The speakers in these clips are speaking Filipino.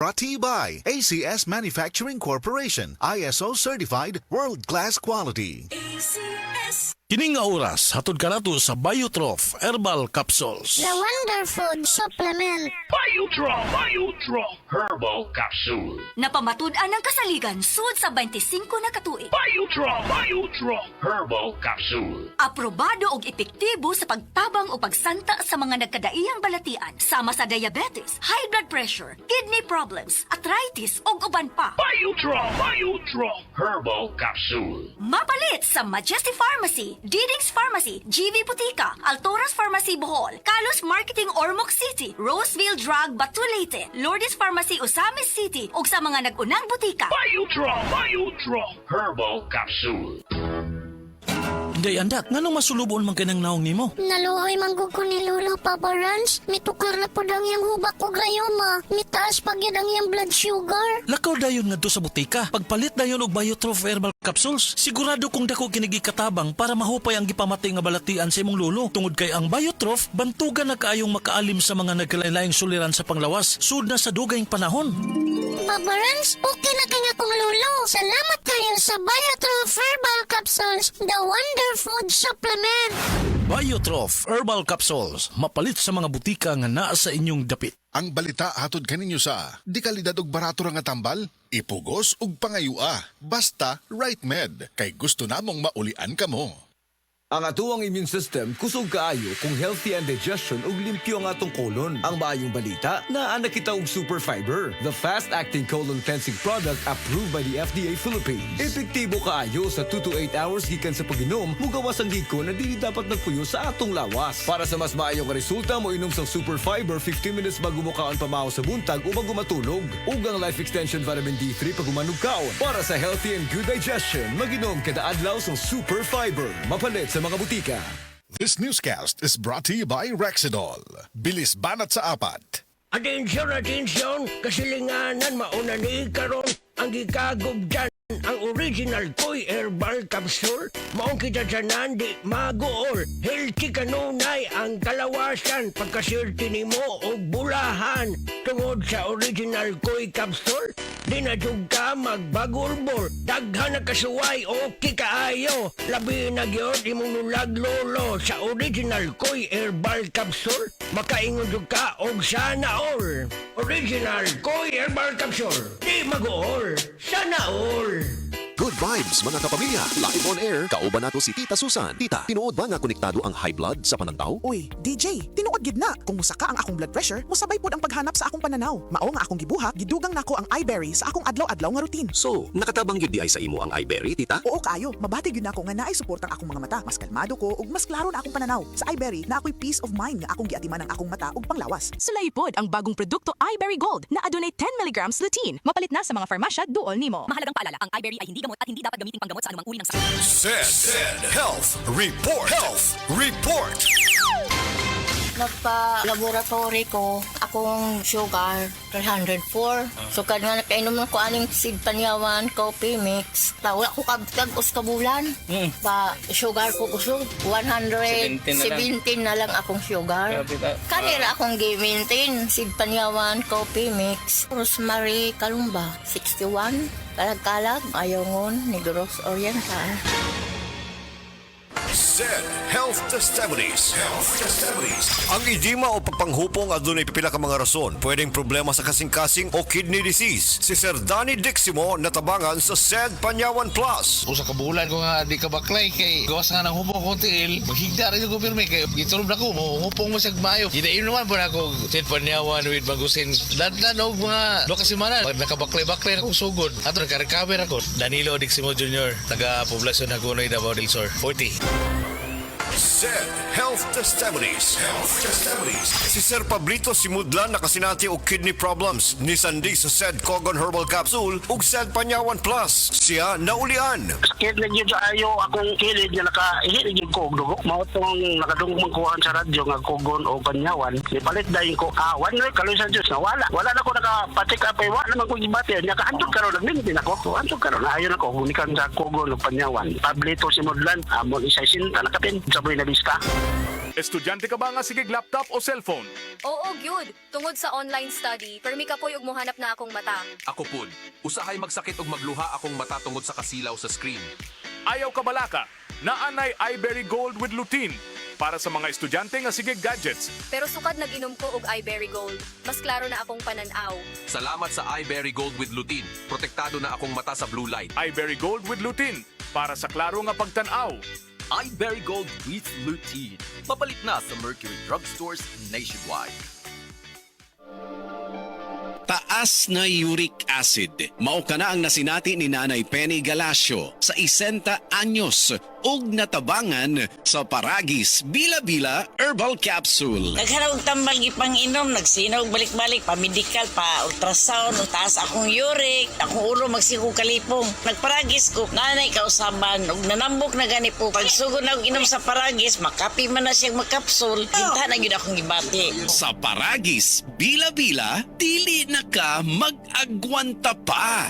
brought to you by ACS Manufacturing Corporation, ISO certified world-class quality. Kining nga oras, hatod ka nato sa Biotrof Herbal Capsules. The Wonder Food Supplement. Biotrof Herbal Capsule. Napamatud-an ng kasaligan sud sa 25 na katuig. Biotrof Herbal Capsule. Aprobado og epektibo sa pagtabang o pagsanta sa mga nagkadaiyang balatian sama sa diabetes, high blood pressure, kidney problems, arthritis ug uban pa. Biotrof Herbal Capsule. Mapalit sa Majesty Pharmacy, Diding's Pharmacy, GV Butika, Altoras Pharmacy Bohol, Kalos Marketing Ormoc City, Roseville Drug Batulete, Lourdes Pharmacy Osamis City ug sa mga nag-unang butika. Biotrof Herbal Capsule. Day andat, nganong masulubon man kanang naong nimo? Naluoy manggug ko ni Lolo Papa Rans. Mitukar na po ang iyang hubak o grayoma. Mitaas pag yan ang iyang blood sugar. Lakaw dayon nga sa butika. Pagpalit dayon og Biotrof Herbal Capsules, sigurado kung dako kinigikatabang para mahupay ang gipamatay nga balatian sa imong lolo. Tungod kay ang Biotrof, bantugan na kaayong makaalim sa mga nagkalain-laing suliran sa panglawas, sud na sa dugayng panahon. Papa Rans, okay na kaya kong Lolo. Salamat kayo sa Biotrof Herbal Capsules, the Wonder Food Supplement. Biotrof Herbal Capsules, mapalit sa mga butika nga naa sa inyong dapit. Ang balita hatod kaninyo sa di kalidad og barato ra nga tambal, ipugos ug pangayua. Basta Right Med, kay gusto namong maulian kamo. Ang atuang immune system kusog kaayo kung healthy and digestion ug limpyo ang atong kolon. Ang maayong balita, naa na kita og Super Fiber, the fast-acting colon cleansing product approved by the FDA Philippines. Epektibo kaayo sa 2 to 8 hours gikan sa pag-inom, mugawas ang giko na dili dapat nagpuyo sa atong lawas. Para sa mas maayong resulta, mo inom sa Super Fiber 15 minutes bago mo kaon pamahaw sa buntag o bago matulog. Ug ang Life Extension Vitamin D3 pag umanog kaon. Para sa healthy and good digestion, mag-inom kada adlaw sa Super Fiber. Mapalit sa mga butika. This newscast is brought to you by Rexidol. Bilis banat sa apat. Atensyon, kasilinganan mauna ni karon ang gikagob dyan. Ang original Koy Herbal Capsule, maong kita dyanan di magool. Healthy kanunay ang kalawasan, pagkasirti nimo o bulahan. Tungod sa original Koy Capsule, di na jug ka magbagurbor. Daghan na kasuway o kikaayo. Labi na gyud imong nulag lolo sa original Koy Herbal Capsule. Makaingon jug ka og sana all. Original Koy Herbal Capsule, di magool, sana all. Good vibes mga kapamilya. Live on air, kauban nato si Tita Susan. Tita, tinuod ba nga konektado ang high blood sa panantaw? Uy, DJ, tinuod gid na. Kung musaka ang akong blood pressure, musabay pod ang paghanap sa akong pananaw. Mao nga akong gibuhat, gidugang nako ang iBerry sa akong adlaw-adlaw nga routine. So, nakatabang yun di ay sa imo ang iBerry, tita? Oo kayo, mabati gyud nako nga naay suportang akong mga mata. Mas kalmado ko ug mas klaro na akong pananaw. Sa iBerry, na ako'y peace of mind nga akong giatiman ang akong mata ug panglawas. Sulay pod ang bagong produkto iBerry Gold na adunay 10 mg lutein. Mapalit na sa mga farmasya duol nimo. Mahalagang paalala, ang iBerry ay hindi gamot at hindi dapat gamiting panggamot sa anumang uri ng sakit. Said Health Report. Health Report. Nagpa-laboratory ko, akong sugar, 304. So, kanya nakainom ko aning seed panyawan, coffee mix. Wala ko kabutag-os kabulan. Sugar ko kusog, 117 na lang akong sugar. Kanira akong gi-maintain, seed panyawan, coffee mix. Rosemary Kalumba, 61. Kalag-kalag, Ayongon, Negros Oriental. Said Health Testimonies. Ang edema o pagpanghupong adunay pipila ka mga rason. Pwedeng problema sa kasing-kasing o kidney disease. Si Sir Danny Diximo natabangan sa Said Panyawan Plus. Usa ka bulan ko nga di ka baklay kay gawas nga ng hupong ko tiil. Maghigda rin ko pirmi kay gitulob na ko mo hupong mo sa mayo. Gidain naman po na ako Said Panyawan with Bagusin. Dadlan og mga do ka semana nakabaklay-baklay na kong sugod. Ato naka-recover ako. Danilo Diximo Jr. Taga-poblasyon Hagonoy, Davao del Sur. 40. Said Health Testimonies. Si Sir Pablito Simudlan nakasinati og kidney problems ni Sandy sa Said Cogon Herbal Capsule ug Said Panyawan Plus. Siya naulian. Sakit na yun sa ayo akong kilid nga nakahilig yung kog. Mao itong nakadungog magkuhaan sa radyo nga Cogon o Panyawan. Ipalit dahil ko awan na kaloy sa Diyos na wala. Wala na ko nakapatik up wala naman ko gibati. Nakaantog karon nagmintin ako. Antog karon ayon ako hunikan sa Cogon o Panyawan. Pablito Simudlan amon isa sinta nakapin. Saboy na bista. Estudyante ka ba nga sigig laptop o cellphone? Oo, gyud. Tungod sa online study, permi ka po'y muhanap na akong mata. Ako pud, usahay magsakit og magluha akong mata tungod sa kasilaw sa screen. Ayaw ka balaka, naanay iBerry Gold with lutein para sa mga estudyante nga sigig gadgets. Pero sukad nag-inom ko og iBerry Gold. Mas klaro na akong pananaw. Salamat sa iBerry Gold with lutein. Protektado na akong mata sa blue light. iBerry Gold with lutein para sa klaro nga pagtanaw. iBerry Gold with lutein. Mapalit na sa Mercury Drugstores nationwide. Taas na uric acid. Mao ka na ang nasinati ni Nanay Penny Galasio sa 60 anyos ug natabangan sa Paragis Bila-Bila Herbal Capsule. Naghanap og tambal gipang inom, nagsinaw balik-balik pa medical pa ultrasound, taas akong uric, akong ulo magsigo kalipong. Nagparagis ko, nanay kausaban ug nanambok na gani po. Pagsugod na og inom sa Paragis, makapi man na siyang magkapsul. Binta na gyud akong gibati. Sa Paragis Bila-Bila, dili na ka mag-agwanta pa.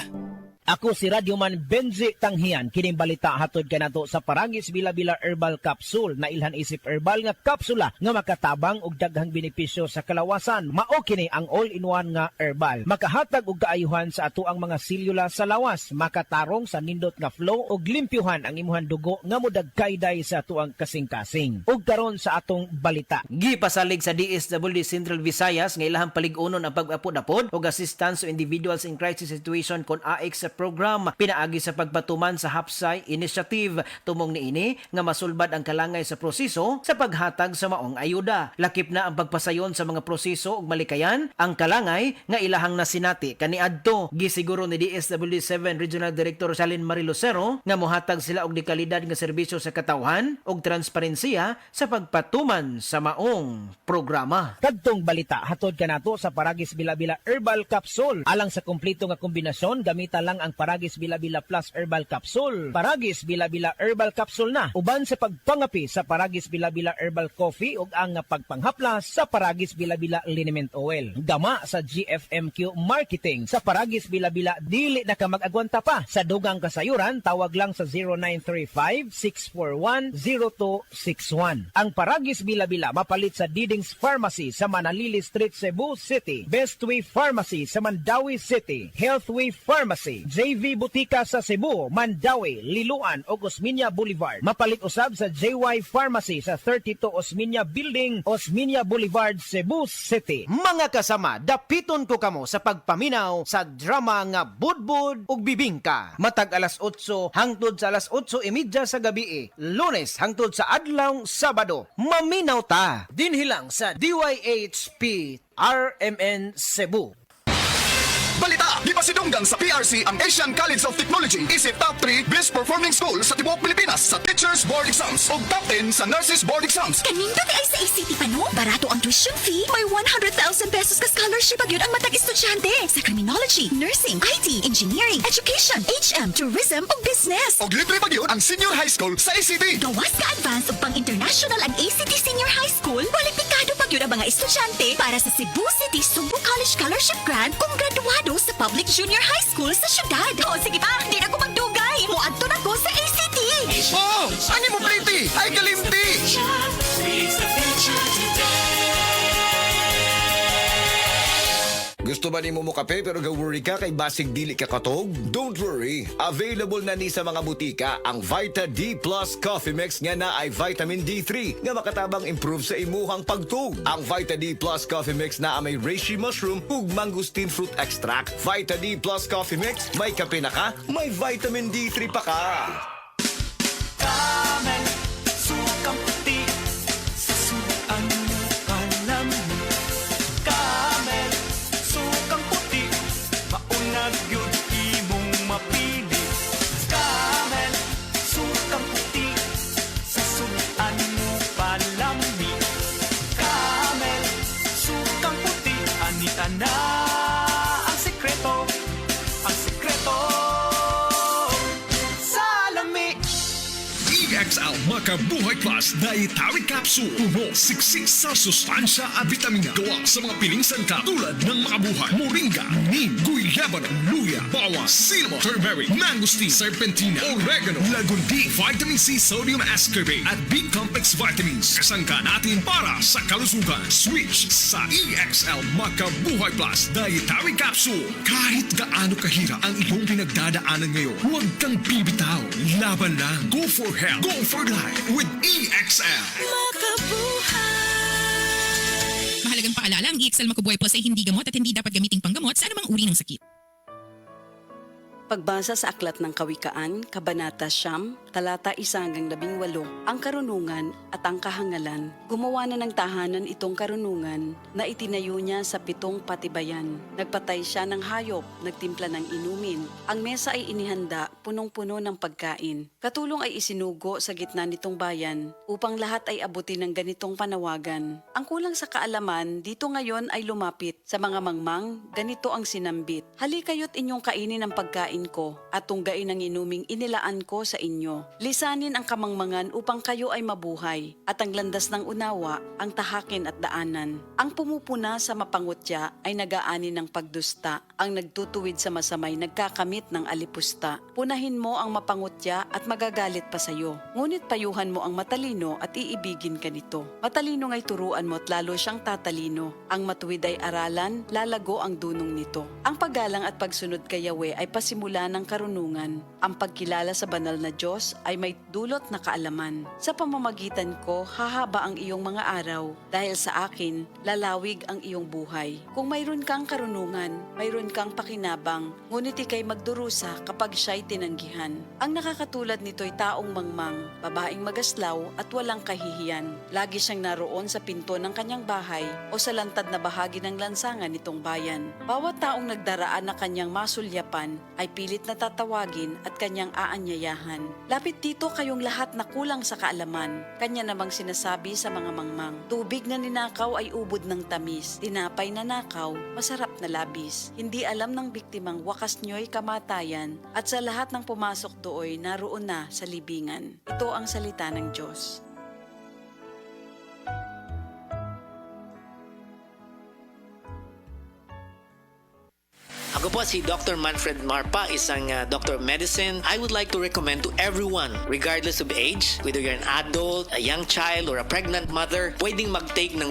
Ako si Radyoman Benji Tanghian, kining balita hatod kanato sa Paragis Bila-Bila Herbal Capsule na ilhan isip herbal nga kapsula nga makatabang og daghang benepisyo sa kalawasan. Mao kini ang all-in-one nga herbal. Makahatag og kaayuhan sa ato ang mga selula sa lawas, makatarong sa nindot nga flow og limpyuhan ang imuhang dugo nga modagkayday sa ato ang kasing-kasing. Ug karon sa atong balita. Gipasalig sa DSWD Central Visayas nga ilahang palig-unon ang pag-apod-apod og assistance to individuals in crisis situation kon AX sa program pinaagi sa pagpatuman sa Hapsay Initiative. Tumong niini nga masulbad ang kalangay sa proseso sa paghatag sa maong ayuda. Lakip na ang pagpasayon sa mga proseso ug malikayan ang kalangay nga ilahang nasinati kaniadto. Gisiguro ni DSWD 7 Regional Director Shalin Marie Lucero nga mohatag sila og dekalidad nga serbisyo sa katawhan ug transparensiya sa pagpatuman sa maong programa. Kadtong balita hatod kanato sa Paragis Bila-Bila Herbal Capsule. Alang sa kumpleto nga kombinasyon, gamita lang ang Paragis Bila-Bila Plus Herbal Capsule. Paragis Bila-Bila Herbal Capsule na uban sa pagpangapi sa Paragis Bila-Bila Herbal Coffee ug ang pagpanghaplas sa Paragis Bila-Bila Liniment Oil. Gama sa GFMQ Marketing sa Paragis Bila-Bila dili na ka mag-agwanta pa. Sa dugang kasayuran tawag lang sa 0935-641-0261. Ang Paragis Bila-Bila mapalit sa Didings Pharmacy sa Manalili Street, Cebu City, Bestway Pharmacy sa Mandawi City, Healthway Pharmacy, JV Butika sa Cebu, Mandawi, Liloan o Osmeña Boulevard. Mapalit usab sa JY Pharmacy sa 32 Osmeña Building, Osmeña Boulevard, Cebu City. Mga kasama, dapiton ko kamo sa pagpaminaw sa drama nga Budbud ug Bibingka. Matag alas 8 hangtod sa alas 8:30 sa gabi, Lunes hangtod sa adlaw Sabado. Maminaw ta dinhi lang sa DYHP RMN Cebu. Balita! Di pa sidunggan sa PRC ang Asian College of Technology isip top 3 best performing school sa tibuok Pilipinas sa Teachers Board Exams ug top 10 sa Nurses Board Exams. Kanindot ay sa ACT pa no? Barato ang tuition fee. May 100,000 pesos ka scholarship agad ang matag estudyante sa criminology, nursing, IT, engineering, education, HM, tourism ug business. Og libre pa gyud ang senior high school sa ACT. Gawas ka advance ug pang-international ang ACT Senior High School. Kwalipikado pa gyud ang mga estudyante para sa Cebu City Subo College Scholarship Grant kung graduado sa Public Junior High School sa syudad. O sige pa, di na ko magdugay. Muadto na ko sa ACT. Oh! Ani mo pretty? Ay kalimti! Gusto ba ni mo kape pero ga-worry ka kay basig dili ka katog? Don't worry. Available na ni sa mga butika ang Vita D Plus Coffee Mix nga na ay vitamin D3 nga makatabang improve sa imuhang pagtug. Ang Vita D Plus Coffee Mix na may reishi mushroom ug mangosteen fruit extract. Vita D Plus Coffee Mix, may kape na ka, may vitamin D3 pa ka. Camel, sukang puti, sa suan kalam. Camel, sukang puti, maunag yun imong mapili. Camel, sukang puti, sa suan palami. Camel, sukang puti, anita na ang sekreto, Makabuhay Plus Dietary Capsule. Puno, siksik sa sustansya at vitamina. Gawa sa mga piling sangkap tulad ng Makabuhay, Moringa, Neem, Guyabano, Luya, Bawas, Cinnamon, Turmeric, Mangosteen, Serpentina, Oregano, Lagundi, Vitamin C, Sodium Ascorbate at B-Complex Vitamins. Kasangka natin para sa kalusugan. Switch sa EXL Makabuhay Plus Dietary Capsule. Kahit gaano kahirap ang iyong pinagdadaanan ngayon, huwag kang bibitaw. Laban lang. Go for health. Go for life with EXL. Mahalagang paalala, ang EXL Makabuhay Plus ay hindi gamot at hindi dapat gamiting panggamot sa anumang uri ng sakit. Pagbasa sa Aklat ng Kawikaan, Kabanata 9, talata 1-18, ang karunungan at ang kahangalan. Gumawa na ng tahanan itong karunungan na itinayo niya sa 7 patibayan. Nagpatay siya ng hayop, nagtimpla ng inumin. Ang mesa ay inihanda, punong-puno ng pagkain. Katulong ay isinugo sa gitna nitong bayan upang lahat ay abutin ng ganitong panawagan. Ang kulang sa kaalaman, dito ngayon ay lumapit. Sa mga mangmang, ganito ang sinambit. Halikayo't inyong kainin ang pagkain ko at tunggain ang inuming inilaan ko sa inyo. Lisanin ang kamangmangan upang kayo ay mabuhay at ang landas ng unawa ang tahakin at daanan. Ang pumupuna sa mapangutya ay nagaani ng pagdusta. Ang nagtutuwid sa masamay nagkakamit ng alipusta. Punahin mo ang mapangutya at magagalit pa sa iyo. Ngunit payuhan mo ang matalino at iibigin ka nito. Matalino nga'y turuan mo at lalo siyang tatalino. Ang matuwid ay aralan, lalago ang dunong nito. Ang paggalang at pagsunod kay Yahweh ay pasimula ng karunungan. Ang pagkilala sa banal na Diyos ay may dulot na kaalaman. Sa pamamagitan ko, hahaba ang iyong mga araw. Dahil sa akin, lalawig ang iyong buhay. Kung mayroon kang karunungan, mayroon kang pakinabang, ngunit ikay magdurusa kapag siya'y tinanggihan. Ang nakakatulad nito'y taong mangmang, babaeng magaslaw at walang kahihiyan. Lagi siyang naroon sa pinto ng kanyang bahay o sa lantad na bahagi ng lansangan nitong bayan. Bawat taong nagdaraan na kanyang masulyapan ay pilit na tatawagin at kanyang aanyayahan. Lapit dito kayong lahat na kulang sa kaalaman. Kanya namang sinasabi sa mga mangmang, tubig na ninakaw ay ubod ng tamis, tinapay na nakaw, masarap na labis. Hindi alam ng biktimang wakas nyo'y kamatayan at sa lahat ng pumasok dooy naroon na sa libingan. Ito ang salita ng Diyos. Ako po si Dr. Manfred Marpa, isang Doctor of Medicine. I would like to recommend to everyone, regardless of age, whether you're an adult, a young child, or a pregnant mother, pwedeng mag-take ng